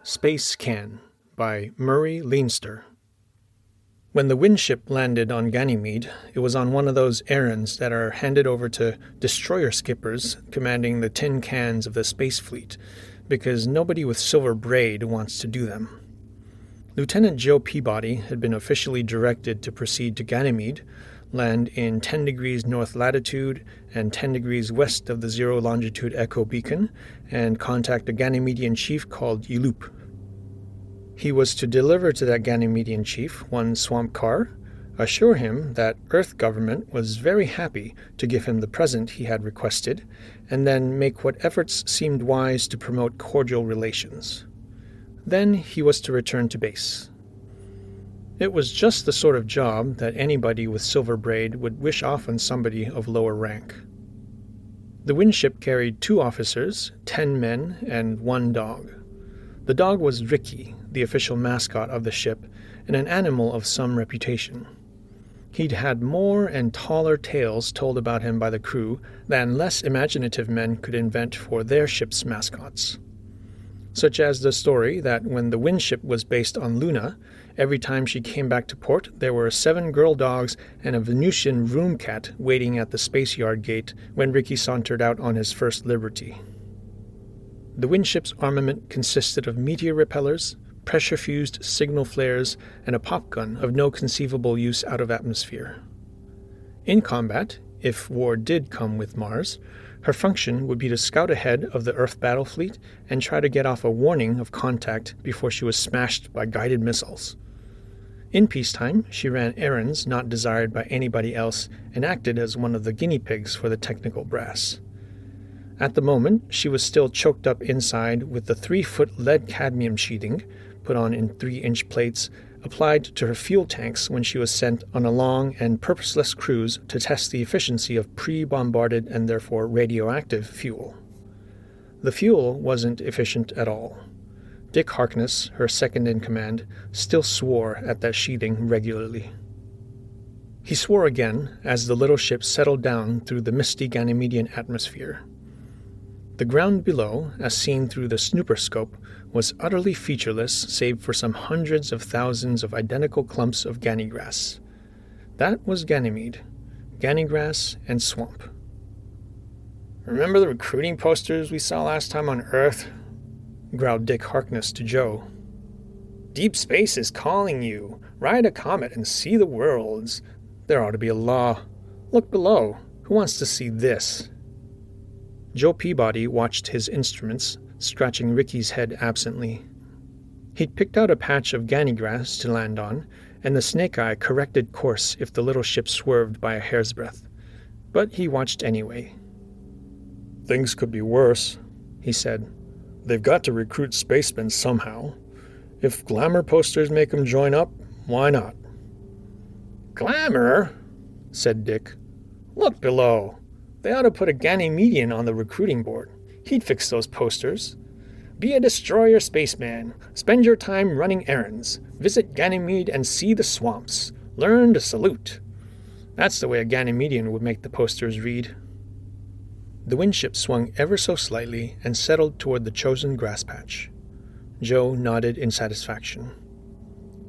Space Can by Murray Leinster. When the Windship landed on Ganymede, it was on one of those errands that are handed over to destroyer skippers commanding the tin cans of the space fleet, because nobody with silver braid wants to do them. Lieutenant Joe Peabody had been officially directed to proceed to Ganymede, land in 10 degrees north latitude and 10 degrees west of the zero longitude echo beacon, and contact a Ganymedian chief called Yeloop. He was to deliver to that Ganymedian chief one swamp car, assure him that Earth government was very happy to give him the present he had requested, and then make what efforts seemed wise to promote cordial relations. Then he was to return to base. It was just the sort of job that anybody with silver braid would wish off on somebody of lower rank. The Windship carried 2 officers, 10 men, and 1 dog. The dog was Ricky, the official mascot of the ship, and an animal of some reputation. He'd had more and taller tales told about him by the crew than less imaginative men could invent for their ship's mascots. Such as the story that when the Windship was based on Luna, every time she came back to port, there were 7 girl dogs and a Venusian room cat waiting at the space yard gate when Ricky sauntered out on his first liberty. The Windship's armament consisted of meteor repellers, pressure-fused signal flares, and a pop gun of no conceivable use out of atmosphere. In combat, if war did come with Mars, her function would be to scout ahead of the Earth battle fleet and try to get off a warning of contact before she was smashed by guided missiles. In peacetime, she ran errands not desired by anybody else and acted as one of the guinea pigs for the technical brass. At the moment, she was still choked up inside with the 3-foot lead-cadmium sheathing, put on in 3-inch plates, applied to her fuel tanks when she was sent on a long and purposeless cruise to test the efficiency of pre-bombarded and therefore radioactive fuel. The fuel wasn't efficient at all. Dick Harkness, her second-in-command, still swore at that sheathing regularly. He swore again as the little ship settled down through the misty Ganymedian atmosphere. The ground below, as seen through the snooper scope, was utterly featureless save for some hundreds of thousands of identical clumps of gannygrass. That was Ganymede. Gannygrass and swamp. "Remember the recruiting posters we saw last time on Earth?" growled Dick Harkness to Joe. "Deep space is calling you. Ride a comet and see the worlds. There ought to be a law. Look below. Who wants to see this?" Joe Peabody watched his instruments, scratching Ricky's head absently. He'd picked out a patch of gannygrass to land on, and the snake eye corrected course if the little ship swerved by a hair's breadth. But he watched anyway. "Things could be worse," he said. "They've got to recruit spacemen somehow. If glamour posters make them join up, why not?" "Glamour?" said Dick. "Look below. They ought to put a Ganymedian on the recruiting board. He'd fix those posters. Be a destroyer spaceman. Spend your time running errands. Visit Ganymede and see the swamps. Learn to salute. That's the way a Ganymedian would make the posters read." The Windship swung ever so slightly and settled toward the chosen grass patch. Joe nodded in satisfaction.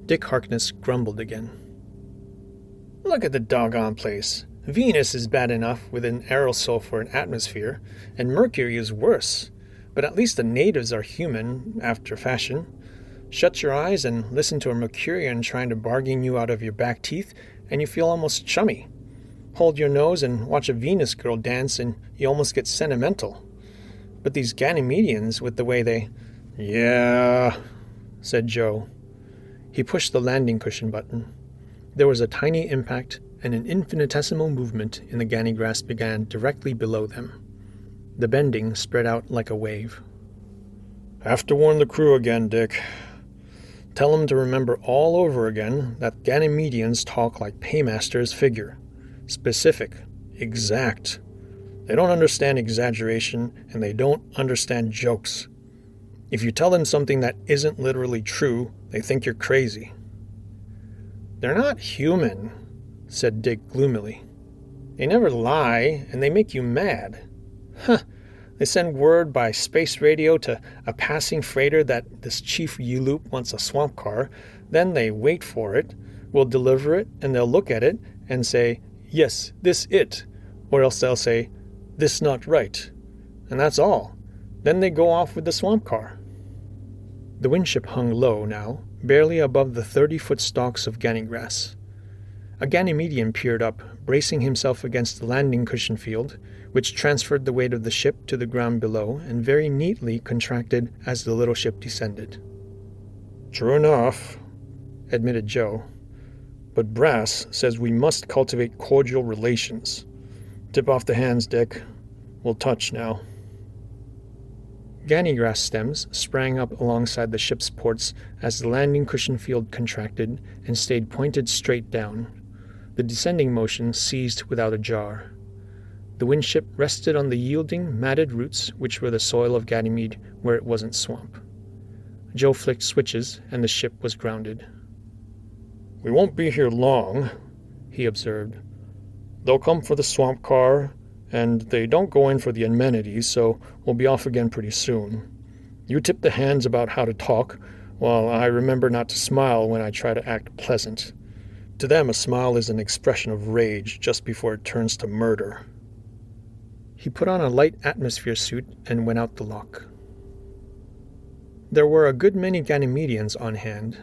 Dick Harkness grumbled again. "Look at the doggone place. Venus is bad enough with an aerosol for an atmosphere, and Mercury is worse. But at least the natives are human, after fashion. Shut your eyes and listen to a Mercurian trying to bargain you out of your back teeth, and you feel almost chummy. Hold your nose and watch a Venus girl dance, and you almost get sentimental. But these Ganymedians, with the way they—" "Yeah," said Joe. He pushed the landing cushion button. There was a tiny impact, and an infinitesimal movement in the gannygrass began directly below them. The bending spread out like a wave. "Have to warn the crew again, Dick. Tell them to remember all over again that Ganymedians talk like paymasters figure. Specific. Exact. They don't understand exaggeration, and they don't understand jokes. If you tell them something that isn't literally true, they think you're crazy." "They're not human," said Dick gloomily. "They never lie, and they make you mad." "Huh, They send word by space radio to a passing freighter that this Chief Yeloop wants a swamp car. Then they wait for it, will deliver it, and they'll look at it and say, "Yes, this it," or else they'll say, "This not right." And that's all. Then they go off with the swamp car. The windship hung low now, barely above the 30-foot stalks of gannygrass. A Ganymedian peered up, bracing himself against the landing cushion field, which transferred the weight of the ship to the ground below and very neatly contracted as the little ship descended. "True enough," admitted Joe. "But Brass says we must cultivate cordial relations. Tip off the hands, Dick. We'll touch now." Gannygrass stems sprang up alongside the ship's ports as the landing cushion field contracted and stayed pointed straight down. The descending motion ceased without a jar. The windship rested on the yielding, matted roots which were the soil of Ganymede where it wasn't swamp. Joe flicked switches and the ship was grounded. "We won't be here long," he observed. "They'll come for the swamp car, and they don't go in for the amenities, so we'll be off again pretty soon. You tip the hands about how to talk, while I remember not to smile when I try to act pleasant. To them, a smile is an expression of rage just before it turns to murder." He put on a light atmosphere suit and went out the lock. There were a good many Ganymedians on hand.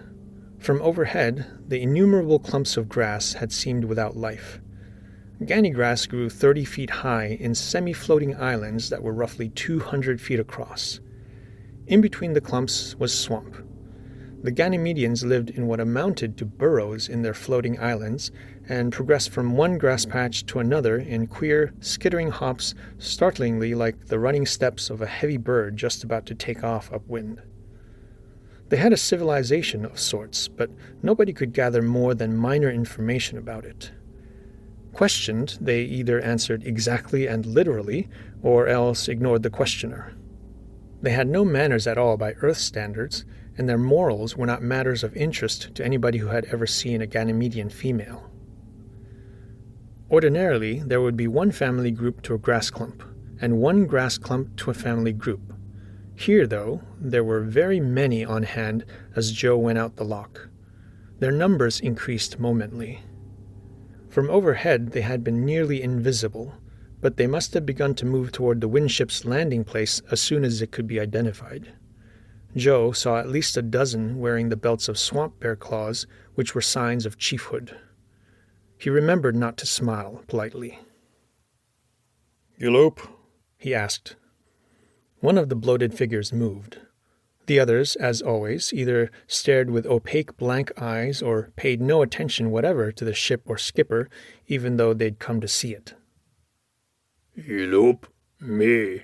From overhead, the innumerable clumps of grass had seemed without life. Gannygrass grew 30 feet high in semi-floating islands that were roughly 200 feet across. In between the clumps was swamp. The Ganymedians lived in what amounted to burrows in their floating islands and progressed from one grass patch to another in queer, skittering hops startlingly like the running steps of a heavy bird just about to take off upwind. They had a civilization of sorts, but nobody could gather more than minor information about it. Questioned, they either answered exactly and literally, or else ignored the questioner. They had no manners at all by Earth standards, and their morals were not matters of interest to anybody who had ever seen a Ganymedian female. Ordinarily, there would be one family group to a grass clump, and one grass clump to a family group. Here, though, there were very many on hand as Joe went out the lock. Their numbers increased momently. From overhead they had been nearly invisible, but they must have begun to move toward the windship's landing place as soon as it could be identified. Joe saw at least a dozen wearing the belts of swamp bear claws, which were signs of chiefhood. He remembered not to smile politely. "Yeloop?" he asked. One of the bloated figures moved. The others, as always, either stared with opaque blank eyes or paid no attention whatever to the ship or skipper, even though they'd come to see it. "Yeloop, me,"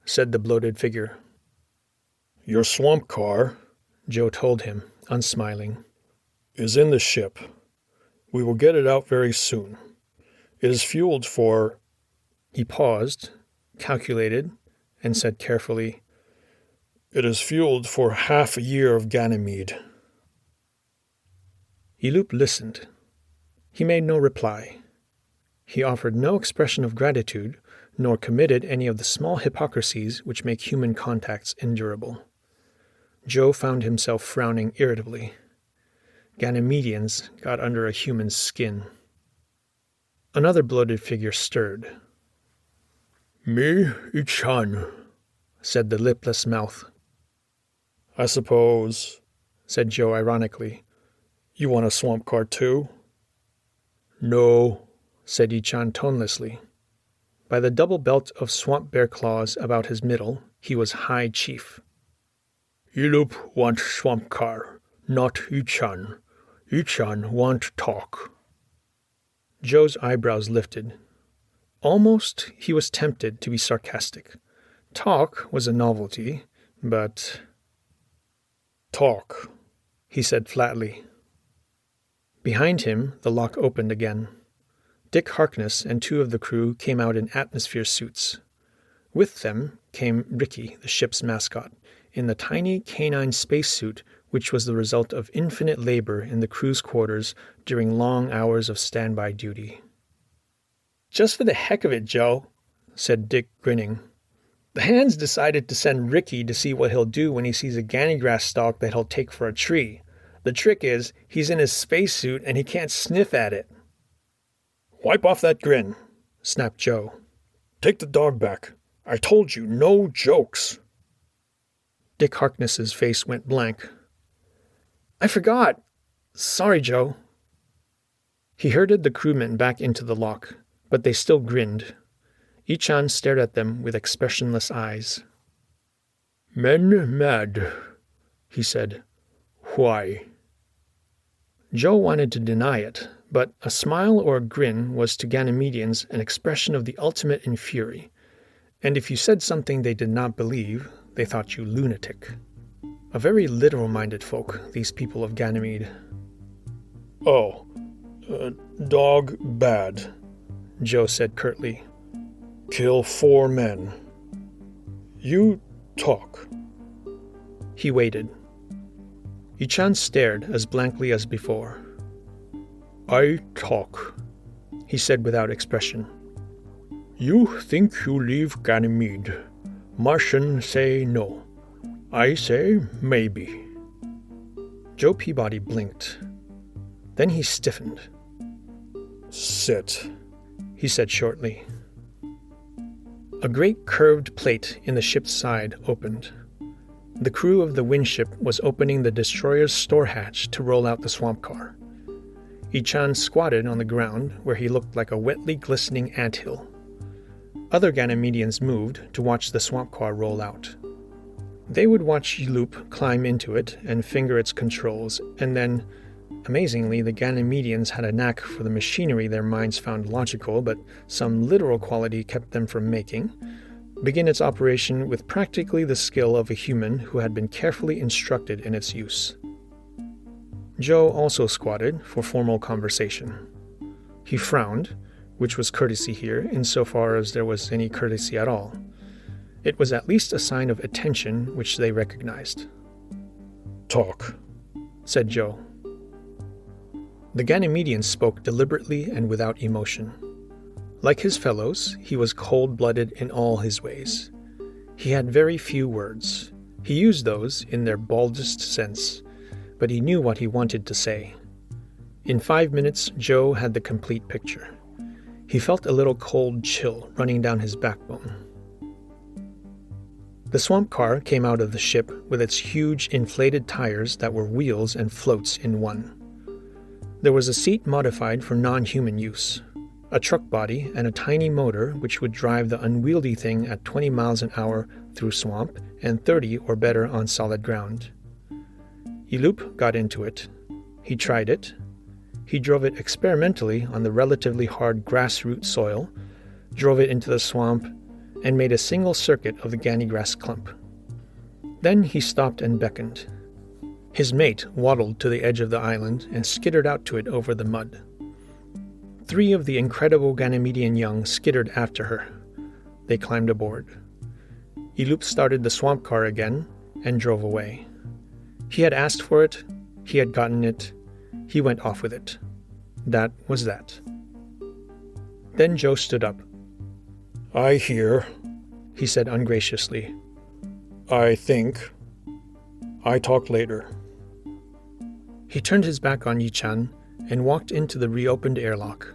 said the bloated figure. "Your swamp car," Joe told him, unsmiling, "is in the ship. We will get it out very soon. It is fueled for—" He paused, calculated, and said carefully, "It is fueled for half a year of Ganymede." Yeloop listened. He made no reply. He offered no expression of gratitude, nor committed any of the small hypocrisies which make human contacts endurable. Joe found himself frowning irritably. Ganymedians got under a human's skin. Another bloated figure stirred. "Me, Ichan," said the lipless mouth. "I suppose," said Joe ironically, "you want a swamp car too?" "No," said Ichan tonelessly. By the double belt of swamp bear claws about his middle, he was high chief. "Yeloop want swamp car, not Ichan. Ichan want talk." Joe's eyebrows lifted. Almost he was tempted to be sarcastic. Talk was a novelty, but... "Talk," he said flatly. Behind him, the lock opened again. Dick Harkness and two of the crew came out in atmosphere suits. With them came Ricky, the ship's mascot, in the tiny canine spacesuit which was the result of infinite labor in the crew's quarters during long hours of standby duty. "Just for the heck of it, Joe," said Dick, grinning. The hands decided to send Ricky to see what he'll do when he sees a gannygrass stalk that he'll take for a tree. The trick is, he's in his spacesuit and he can't sniff at it. Wipe off that grin, snapped Joe. Take the dog back. I told you, no jokes. Dick Harkness's face went blank. I forgot. Sorry, Joe. He herded the crewmen back into the lock, but they still grinned. Ichan stared at them with expressionless eyes. Men mad, he said. Why? Joe wanted to deny it, but a smile or a grin was to Ganymedians an expression of the ultimate in fury, and if you said something they did not believe, they thought you lunatic. A very literal-minded folk, these people of Ganymede. Oh, dog bad, Joe said curtly. Kill 4 men. You talk. He waited. Ichan stared as blankly as before. I talk, he said without expression. You think you leave Ganymede. Martian say no. I say maybe. Joe Peabody blinked. Then he stiffened. Sit, he said shortly. A great curved plate in the ship's side opened. The crew of the Windship was opening the destroyer's store hatch to roll out the swamp car. Ichan squatted on the ground where he looked like a wetly glistening anthill. Other Ganymedians moved to watch the swamp car roll out. They would watch Yloop climb into it and finger its controls, and then, amazingly, the Ganymedians had a knack for the machinery their minds found logical but some literal quality kept them from making, begin its operation with practically the skill of a human who had been carefully instructed in its use. Joe also squatted for formal conversation. He frowned, which was courtesy here, insofar as there was any courtesy at all. It was at least a sign of attention which they recognized. Talk, said Joe. The Ganymedian spoke deliberately and without emotion. Like his fellows, he was cold-blooded in all his ways. He had very few words. He used those in their baldest sense, but he knew what he wanted to say. In 5 minutes, Joe had the complete picture. He felt a little cold chill running down his backbone. The swamp car came out of the ship with its huge inflated tires that were wheels and floats in one. There was a seat modified for non-human use, a truck body and a tiny motor which would drive the unwieldy thing at 20 miles an hour through swamp and 30 or better on solid ground. Yloop got into it. He tried it. He drove it experimentally on the relatively hard grassroot soil, drove it into the swamp, and made a single circuit of the gannygrass clump. Then he stopped and beckoned. His mate waddled to the edge of the island and skittered out to it over the mud. 3 of the incredible Ganymedian young skittered after her. They climbed aboard. Yloop started the swamp car again and drove away. He had asked for it, he had gotten it, he went off with it. That was that. Then Joe stood up. I hear, he said ungraciously. I think. I talk later. He turned his back on Ichan and walked into the reopened airlock.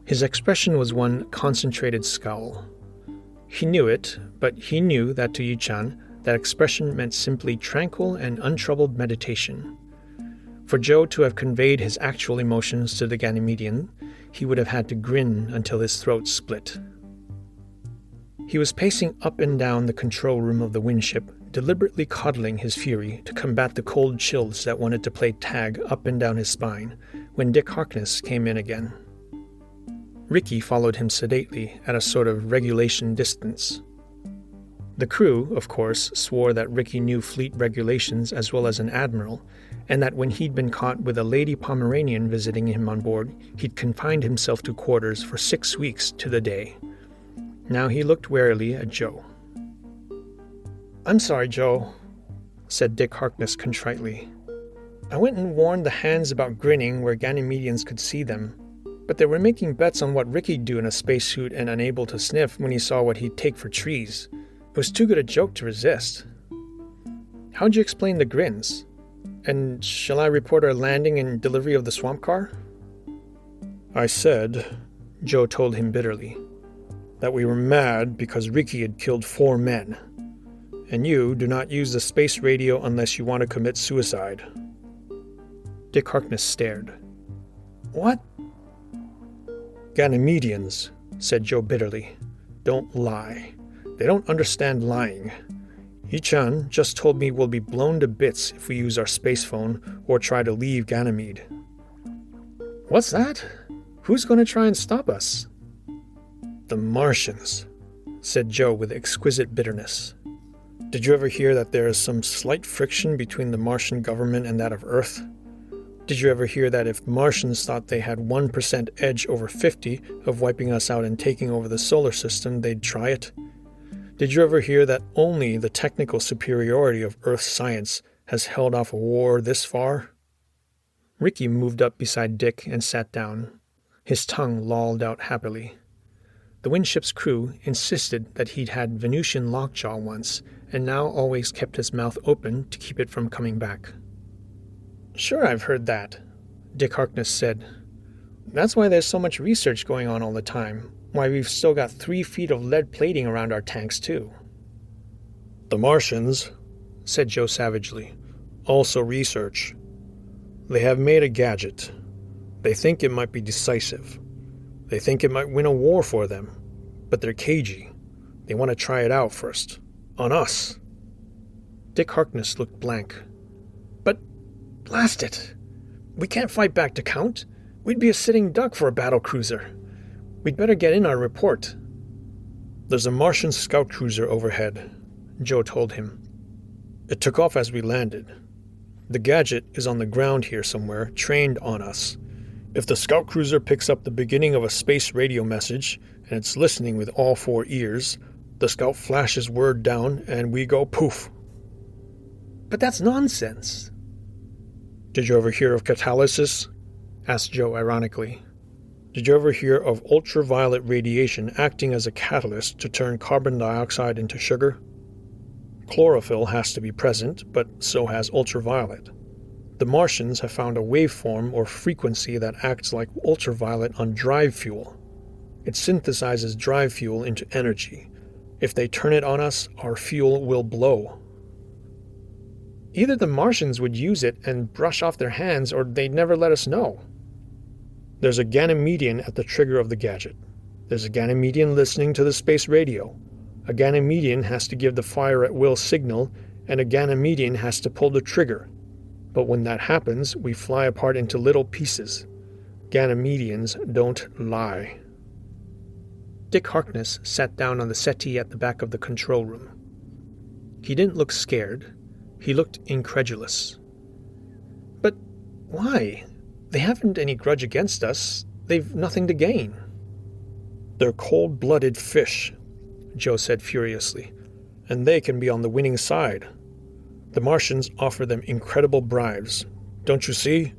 His expression was one concentrated scowl. He knew it, but he knew that to Ichan that expression meant simply tranquil and untroubled meditation. For Joe to have conveyed his actual emotions to the Ganymedian, he would have had to grin until his throat split. He was pacing up and down the control room of the Windship, deliberately coddling his fury to combat the cold chills that wanted to play tag up and down his spine, when Dick Harkness came in again. Ricky followed him sedately at a sort of regulation distance. The crew, of course, swore that Ricky knew fleet regulations as well as an admiral, and that when he'd been caught with a lady Pomeranian visiting him on board, he'd confined himself to quarters for 6 weeks to the day. Now he looked warily at Joe. "I'm sorry, Joe," said Dick Harkness contritely. "I went and warned the hands about grinning where Ganymedians could see them, but they were making bets on what Ricky'd do in a spacesuit and unable to sniff when he saw what he'd take for trees. It was too good a joke to resist. How'd you explain the grins? And shall I report our landing and delivery of the swamp car? I said, Joe told him bitterly, that we were mad because Ricky had killed 4 men. And you do not use the space radio unless you want to commit suicide. Dick Harkness stared. What? Ganymedians, said Joe bitterly, don't lie. They don't understand lying. Yi-chan just told me we'll be blown to bits if we use our space phone or try to leave Ganymede. What's that? Who's going to try and stop us? The Martians, said Joe with exquisite bitterness. Did you ever hear that there is some slight friction between the Martian government and that of Earth? Did you ever hear that if Martians thought they had 1% edge over 50 of wiping us out and taking over the solar system, they'd try it? Did you ever hear that only the technical superiority of Earth's science has held off a war this far? Ricky moved up beside Dick and sat down. His tongue lolled out happily. The Windship's crew insisted that he'd had Venusian lockjaw once, and now always kept his mouth open to keep it from coming back. Sure, I've heard that, Dick Harkness said. That's why there's so much research going on all the time. Why we've still got 3 feet of lead plating around our tanks, too. The Martians, said Joe savagely, also research. They have made a gadget. They think it might be decisive. They think it might win a war for them. But they're cagey. They want to try it out first. On us. Dick Harkness looked blank. But, blast it! We can't fight back to count. We'd be a sitting duck for a battle cruiser. We'd better get in our report. There's a Martian scout cruiser overhead, Joe told him. It took off as we landed. The gadget is on the ground here somewhere, trained on us. If the scout cruiser picks up the beginning of a space radio message, and it's listening with all 4 ears, the scout flashes word down and we go poof. But that's nonsense. Did you ever hear of catalysis? Asked Joe ironically. Did you ever hear of ultraviolet radiation acting as a catalyst to turn carbon dioxide into sugar? Chlorophyll has to be present, but so has ultraviolet. The Martians have found a waveform or frequency that acts like ultraviolet on drive fuel. It synthesizes drive fuel into energy. If they turn it on us, our fuel will blow. Either the Martians would use it and brush off their hands, or they'd never let us know. There's a Ganymedian at the trigger of the gadget. There's a Ganymedian listening to the space radio. A Ganymedian has to give the fire-at-will signal, and a Ganymedian has to pull the trigger. But when that happens, we fly apart into little pieces. Ganymedians don't lie. Dick Harkness sat down on the settee at the back of the control room. He didn't look scared. He looked incredulous. But why? They haven't any grudge against us. They've nothing to gain. They're cold-blooded fish, Joe said furiously, and they can be on the winning side. The Martians offer them incredible bribes. Don't you see?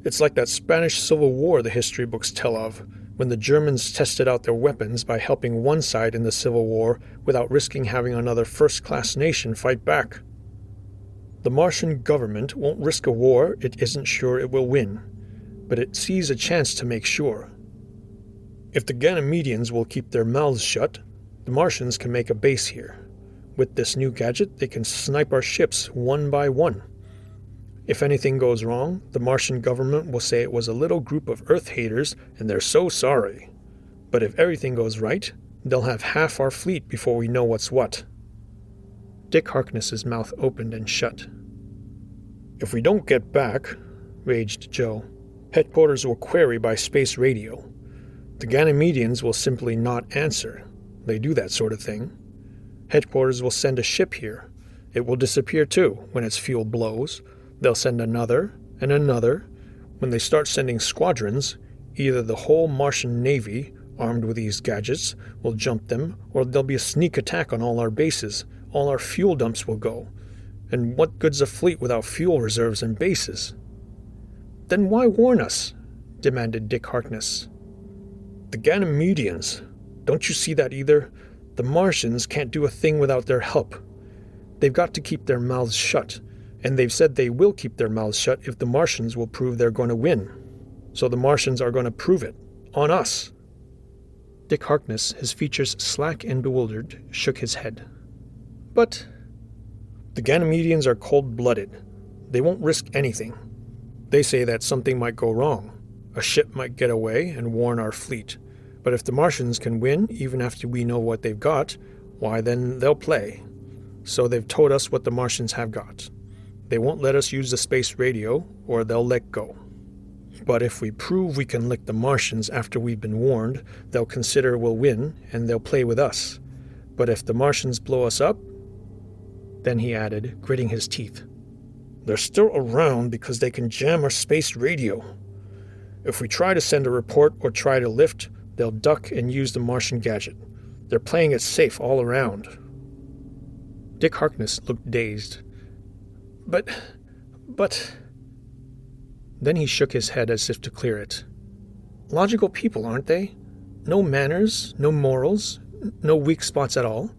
It's like that Spanish Civil War the history books tell of, when the Germans tested out their weapons by helping one side in the Civil War without risking having another first-class nation fight back. The Martian government won't risk a war it isn't sure it will win, but it sees a chance to make sure. If the Ganymedians will keep their mouths shut, the Martians can make a base here. With this new gadget, they can snipe our ships one by one. If anything goes wrong, the Martian government will say it was a little group of Earth haters and they're so sorry. But if everything goes right, they'll have half our fleet before we know what's what. Dick Harkness's mouth opened and shut. If we don't get back, raged Joe, headquarters will query by space radio. The Ganymedians will simply not answer. They do that sort of thing. Headquarters will send a ship here. It will disappear too when its fuel blows. They'll send another and another. When they start sending squadrons, either the whole Martian Navy, armed with these gadgets, will jump them, or there'll be a sneak attack on all our bases. All our fuel dumps will go. And what good's a fleet without fuel reserves and bases? Then why warn us? Demanded Dick Harkness. The Ganymedians. Don't you see that either? the Martians can't do a thing without their help. They've got to keep their mouths shut, and they've said they will keep their mouths shut if the Martians will prove they're going to win. So the Martians are going to prove it. On us. Dick Harkness, his features slack and bewildered, shook his head. But the Ganymedians are cold-blooded. They won't risk anything. They say that something might go wrong. A ship might get away and warn our fleet. But if the Martians can win, even after we know what they've got, why then they'll play. So they've told us what the Martians have got. They won't let us use the space radio, or they'll let go. But if we prove we can lick the Martians after we've been warned, they'll consider we'll win, and they'll play with us. But if the Martians blow us up, then he added, gritting his teeth, they're still around because they can jam our space radio. If we try to send a report or try to lift, they'll duck and use the Martian gadget. They're playing it safe all around. Dick Harkness looked dazed. But... Then he shook his head as if to clear it. Logical people, aren't they? No manners, no morals, no weak spots at all.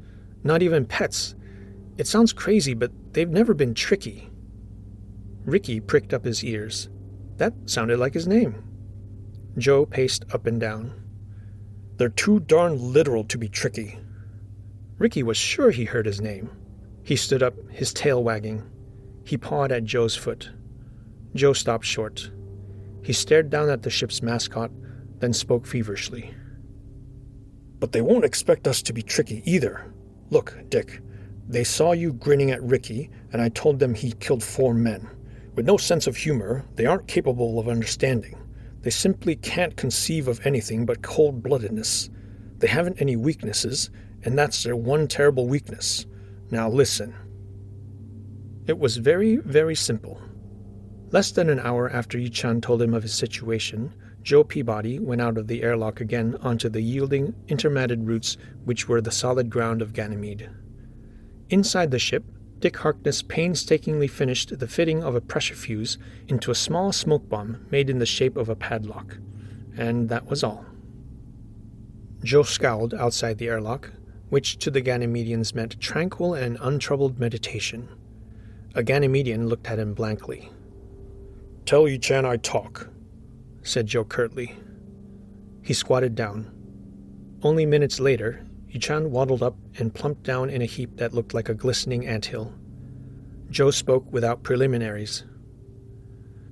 Not even pets. It sounds crazy, but they've never been tricky. Ricky pricked up his ears. That sounded like his name. Joe paced up and down. They're too darn literal to be tricky. Ricky was sure he heard his name. He stood up, his tail wagging. He pawed at Joe's foot. Joe stopped short. He stared down at the ship's mascot, then spoke feverishly. But they won't expect us to be tricky either. Look, Dick, they saw you grinning at Ricky, and I told them he killed 4 men. With no sense of humor, they aren't capable of understanding. They simply can't conceive of anything but cold-bloodedness. They haven't any weaknesses, and that's their one terrible weakness. Now listen. It was very, very simple. Less than an hour after Yi-chan told him of his situation, Joe Peabody went out of the airlock again onto the yielding, intermatted roots which were the solid ground of Ganymede. Inside the ship, Dick Harkness painstakingly finished the fitting of a pressure fuse into a small smoke bomb made in the shape of a padlock. And that was all. Joe scowled outside the airlock, which to the Ganymedians meant tranquil and untroubled meditation. A Ganymedian looked at him blankly. "Tell Yi-chan I talk," said Joe curtly. He squatted down. Only minutes later, Yi-chan waddled up and plumped down in a heap that looked like a glistening anthill. Joe spoke without preliminaries.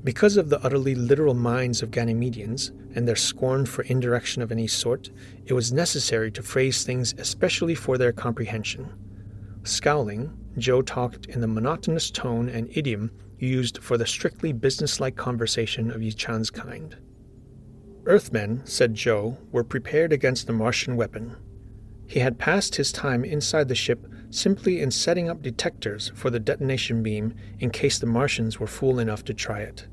Because of the utterly literal minds of Ganymedians and their scorn for indirection of any sort, it was necessary to phrase things especially for their comprehension. Scowling, Joe talked in the monotonous tone and idiom used for the strictly businesslike conversation of Yi-chan's kind. Earthmen, said Joe, were prepared against the Martian weapon. He had passed his time inside the ship simply in setting up detectors for the detonation beam in case the Martians were fool enough to try it.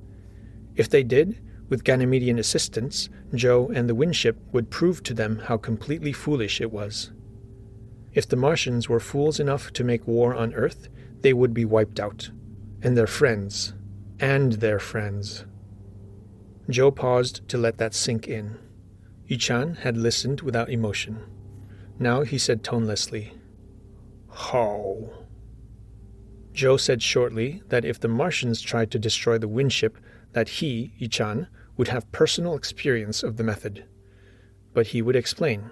If they did, with Ganymedian assistance, Joe and the Windship would prove to them how completely foolish it was. If the Martians were fools enough to make war on Earth, they would be wiped out. And their friends. Joe paused to let that sink in. Yi-chan had listened without emotion. Now he said tonelessly, "How?" Joe said shortly that if the Martians tried to destroy the Windship, that he, Yi-chan, would have personal experience of the method. But he would explain.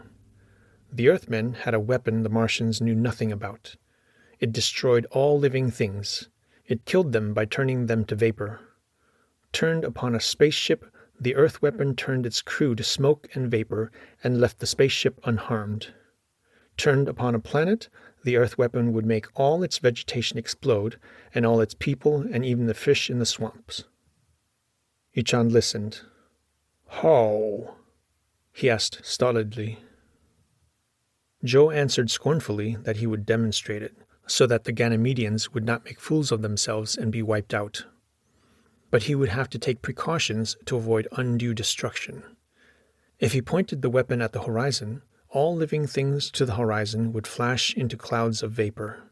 The Earthmen had a weapon the Martians knew nothing about. It destroyed all living things. It killed them by turning them to vapor. Turned upon a spaceship, the Earth weapon turned its crew to smoke and vapor and left the spaceship unharmed. Turned upon a planet, the Earth weapon would make all its vegetation explode and all its people and even the fish in the swamps. Yi-chan listened. "How?" he asked stolidly. Joe answered scornfully that he would demonstrate it, so that the Ganymedians would not make fools of themselves and be wiped out. But he would have to take precautions to avoid undue destruction. If he pointed the weapon at the horizon, all living things to the horizon would flash into clouds of vapor.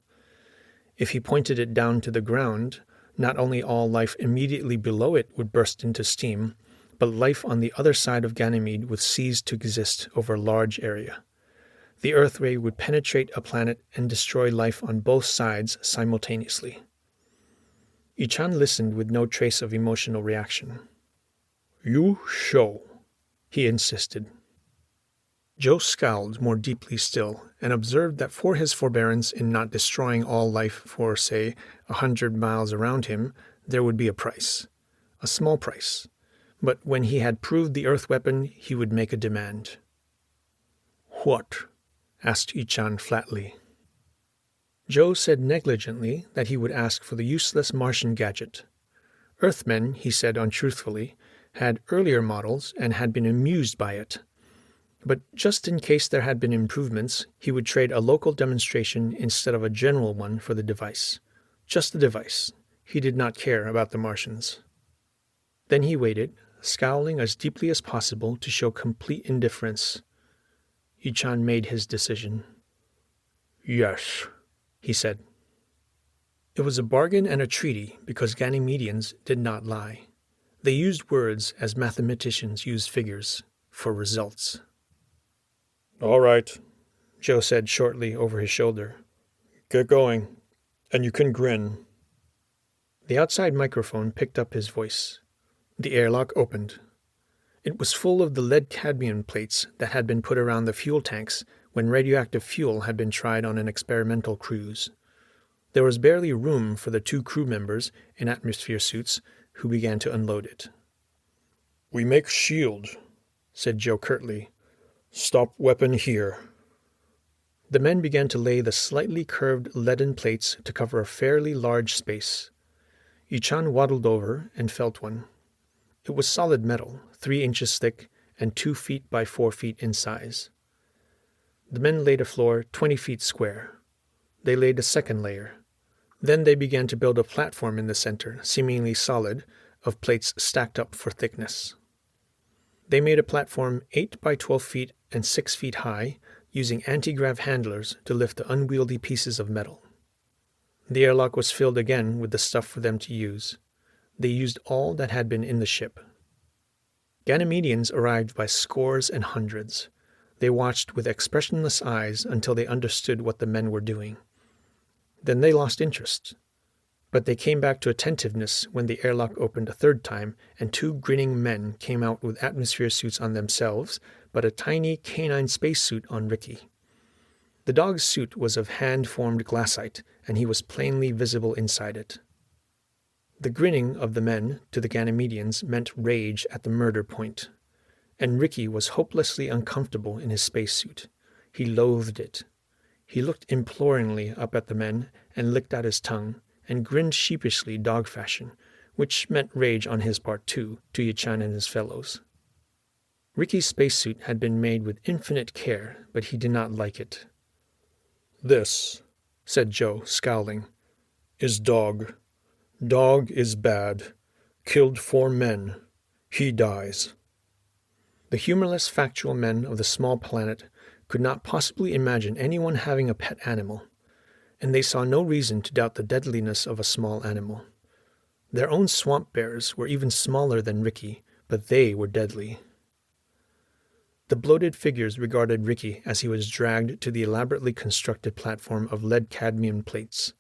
If he pointed it down to the ground, not only all life immediately below it would burst into steam, but life on the other side of Ganymede would cease to exist over a large area. The Earth ray would penetrate a planet and destroy life on both sides simultaneously. Ichan listened with no trace of emotional reaction. "You show," he insisted. Joe scowled more deeply still and observed that for his forbearance in not destroying all life for, say, 100 miles around him, there would be a price. A small price. But when he had proved the Earth weapon, he would make a demand. "What?" asked Ichan flatly. Joe said negligently that he would ask for the useless Martian gadget. Earthmen, he said untruthfully, had earlier models and had been amused by it. But just in case there had been improvements, he would trade a local demonstration instead of a general one for the device. Just the device. He did not care about the Martians. Then he waited, scowling as deeply as possible to show complete indifference. Ichan made his decision. "Yes," he said. It was a bargain and a treaty because Ganymedians did not lie. They used words as mathematicians use figures, for results. "All right," Joe said shortly over his shoulder. "Get going. And you can grin." The outside microphone picked up his voice. The airlock opened. It was full of the lead-cadmium plates that had been put around the fuel tanks when radioactive fuel had been tried on an experimental cruise. There was barely room for the 2 crew members in atmosphere suits who began to unload it. "We make shield," said Joe curtly. "Stop weapon here." The men began to lay the slightly curved leaden plates to cover a fairly large space. Ichan waddled over and felt one. It was solid metal, 3 inches thick and 2 feet by 4 feet in size. The men laid a floor 20 feet square. They laid a second layer. Then they began to build a platform in the center, seemingly solid, of plates stacked up for thickness. They made a platform 8 by 12 feet and 6 feet high, using anti-grav handlers to lift the unwieldy pieces of metal. The airlock was filled again with the stuff for them to use. They used all that had been in the ship. Ganymedians arrived by scores and hundreds. They watched with expressionless eyes until they understood what the men were doing. Then they lost interest. But they came back to attentiveness when the airlock opened a 3rd time and 2 grinning men came out with atmosphere suits on themselves, but a tiny canine spacesuit on Ricky. The dog's suit was of hand-formed glassite, and he was plainly visible inside it. The grinning of the men to the Ganymedians meant rage at the murder point, and Ricky was hopelessly uncomfortable in his spacesuit. He loathed it. He looked imploringly up at the men and licked out his tongue, and grinned sheepishly dog fashion, which meant rage on his part too, to Ichan and his fellows. Ricky's spacesuit had been made with infinite care, but he did not like it. "This," said Joe, scowling, "is dog. Dog is bad. Killed 4 men. He dies." The humorless factual men of the small planet could not possibly imagine anyone having a pet animal, and they saw no reason to doubt the deadliness of a small animal. Their own swamp bears were even smaller than Ricky, but they were deadly. The bloated figures regarded Ricky as he was dragged to the elaborately constructed platform of lead-cadmium plates.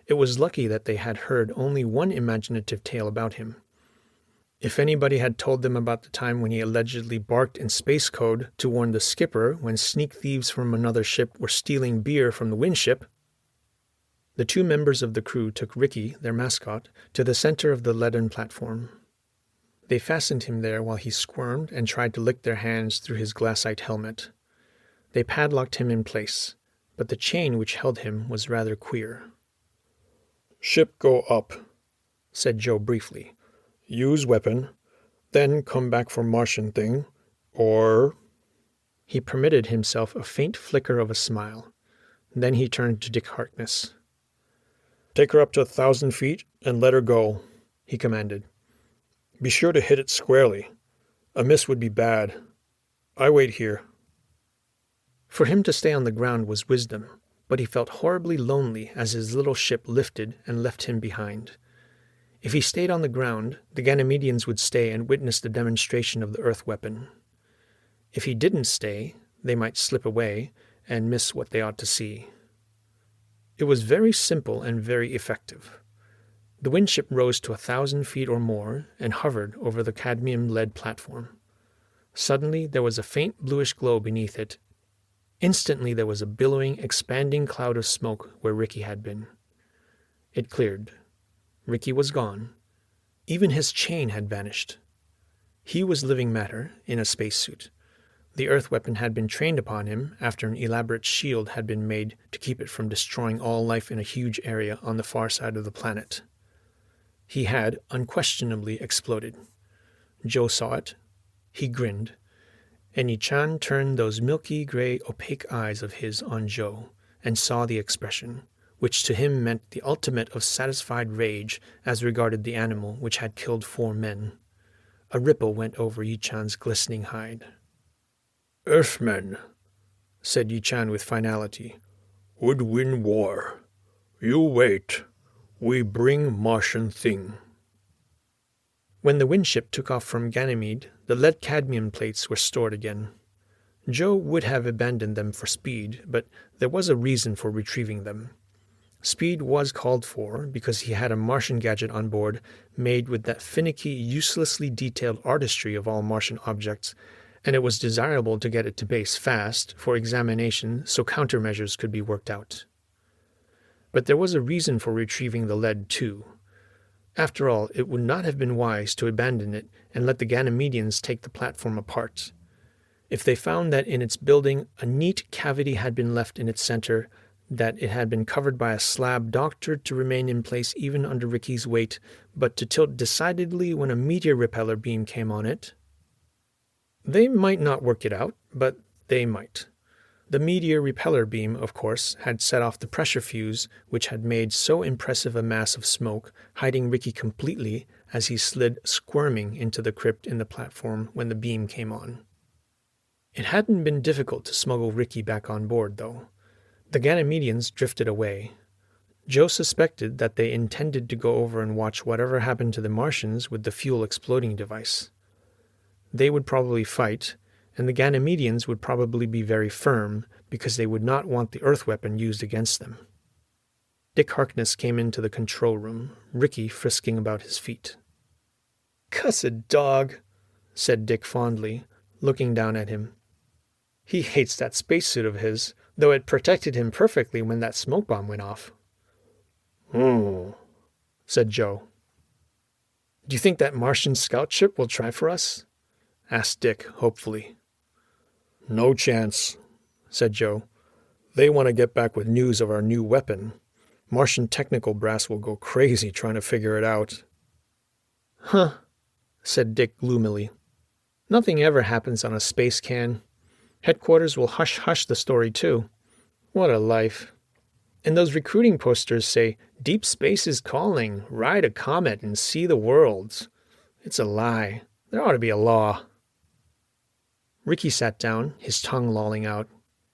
It was lucky that they had heard only one imaginative tale about him. If anybody had told them about the time when he allegedly barked in space code to warn the skipper when sneak thieves from another ship were stealing beer from the Winship. The 2 members of the crew took Ricky, their mascot, to the center of the leaden platform. They fastened him there while he squirmed and tried to lick their hands through his glassite helmet. They padlocked him in place, but the chain which held him was rather queer. "Ship go up," said Joe briefly. "Use weapon, then come back for Martian thing, or—" He permitted himself a faint flicker of a smile. Then he turned to Dick Harkness. "Take her up to 1,000 feet and let her go," he commanded. "Be sure to hit it squarely. A miss would be bad. I wait here." For him to stay on the ground was wisdom, but he felt horribly lonely as his little ship lifted and left him behind. If he stayed on the ground, the Ganymedians would stay and witness the demonstration of the Earth weapon. If he didn't stay, they might slip away, and miss what they ought to see. It was very simple and very effective. The windship rose to 1,000 feet or more and hovered over the cadmium-lead platform. Suddenly there was a faint bluish glow beneath it. Instantly there was a billowing, expanding cloud of smoke where Ricky had been. It cleared. Ricky was gone. Even his chain had vanished. He was living matter in a spacesuit. The Earth weapon had been trained upon him after an elaborate shield had been made to keep it from destroying all life in a huge area on the far side of the planet. He had unquestionably exploded. Joe saw it. He grinned, and Yi-chan turned those milky gray opaque eyes of his on Joe and saw the expression, which to him meant the ultimate of satisfied rage as regarded the animal which had killed 4 men. A ripple went over Yi-chan's glistening hide. "Earthmen," said Yi-chan with finality, "would win war. You wait. We bring Martian thing." When the windship took off from Ganymede, the lead-cadmium plates were stored again. Joe would have abandoned them for speed, but there was a reason for retrieving them. Speed was called for because he had a Martian gadget on board made with that finicky, uselessly detailed artistry of all Martian objects, and it was desirable to get it to base fast for examination so countermeasures could be worked out. But there was a reason for retrieving the lead, too. After all, it would not have been wise to abandon it and let the Ganymedians take the platform apart. If they found that in its building a neat cavity had been left in its center, that it had been covered by a slab doctored to remain in place even under Ricky's weight, but to tilt decidedly when a meteor repeller beam came on it, they might not work it out, but they might. The meteor repeller beam, of course, had set off the pressure fuse which had made so impressive a mass of smoke, hiding Ricky completely as he slid squirming into the crypt in the platform when the beam came on. It hadn't been difficult to smuggle Ricky back on board, though. The Ganymedians drifted away. Joe suspected that they intended to go over and watch whatever happened to the Martians with the fuel exploding device. They would probably fight, and the Ganymedians would probably be very firm because they would not want the Earth weapon used against them. Dick Harkness came into the control room, Ricky frisking about his feet. "Cussed dog," said Dick fondly, looking down at him. "He hates that spacesuit of his, though it protected him perfectly when that smoke bomb went off." Said Joe. "Do you think that Martian scout ship will try for us?" asked Dick hopefully. "No chance," said Joe. "They want to get back with news of our new weapon. Martian technical brass will go crazy trying to figure it out." "Huh," said Dick gloomily. "Nothing ever happens on a space can. Headquarters will hush-hush the story, too. What a life. And those recruiting posters say, 'Deep space is calling. Ride a comet and see the worlds.' It's a lie. There ought to be a law." Ricky sat down, his tongue lolling out.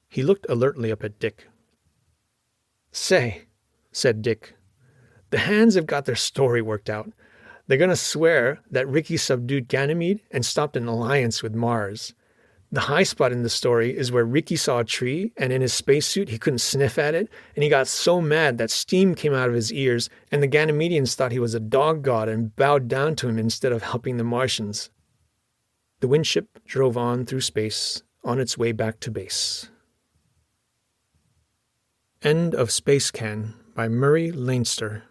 He looked alertly up at Dick. "Say," said Dick, "the Hands have got their story worked out. They're going to swear that Ricky subdued Ganymede and stopped an alliance with Mars. The high spot in the story is where Ricky saw a tree, and in his spacesuit he couldn't sniff at it, and he got so mad that steam came out of his ears, and the Ganymedians thought he was a dog god and bowed down to him instead of helping the Martians." The windship drove on through space, on its way back to base. End of Space Can by Murray Leinster.